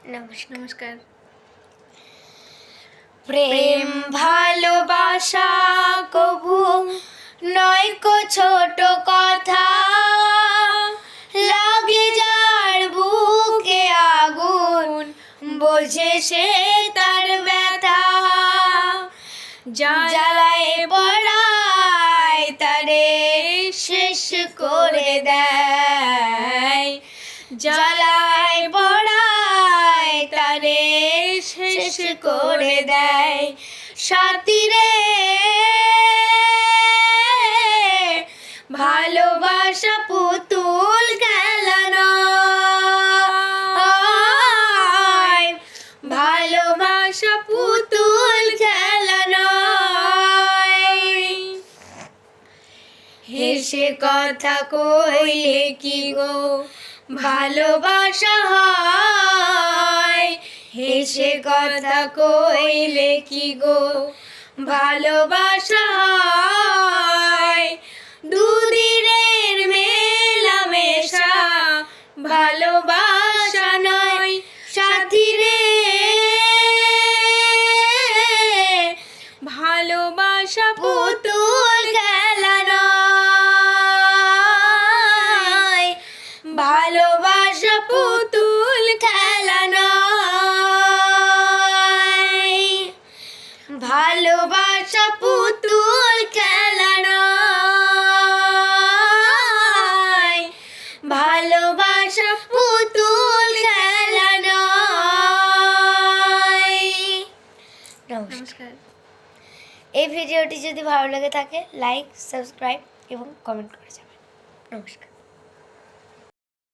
নমস্কার। প্রেম ভালোবাসা কবু নয় কো ছোট কথা, লাগে যার বুকে আগুন বোঝে সে তার ব্যথা। জ্বালায় পড়ায় তারে শেষ করে দেয়, জ্বালায় পড়ায় তারে শেষ করে দেয়। সাথী রে ভালোবাসা পুতুল খেলা নয়, ভালোবাসা পুতুল খেলা নয়। হেসে কথা কইলে কি গো ভালোবাসা হয়, হেসে কথা কইলে কি গো ভালোবাসা হয়। দুদিনের মেলামেশা ভালোবাসা নয়। সাথী রে ভালোবাসা পুতুল খেলা নয়, ভালোবাসা পুতুল খেলা নয়, ভালোবাসা পুতুল খেলা নয়, ভালোবাসা পুতুল খেলা নয়। নমস্কার। এই ভিডিওটি যদি ভালো লাগে থাকে লাইক, সাবস্ক্রাইব এবং কমেন্ট করে যাবেন। নমস্কার।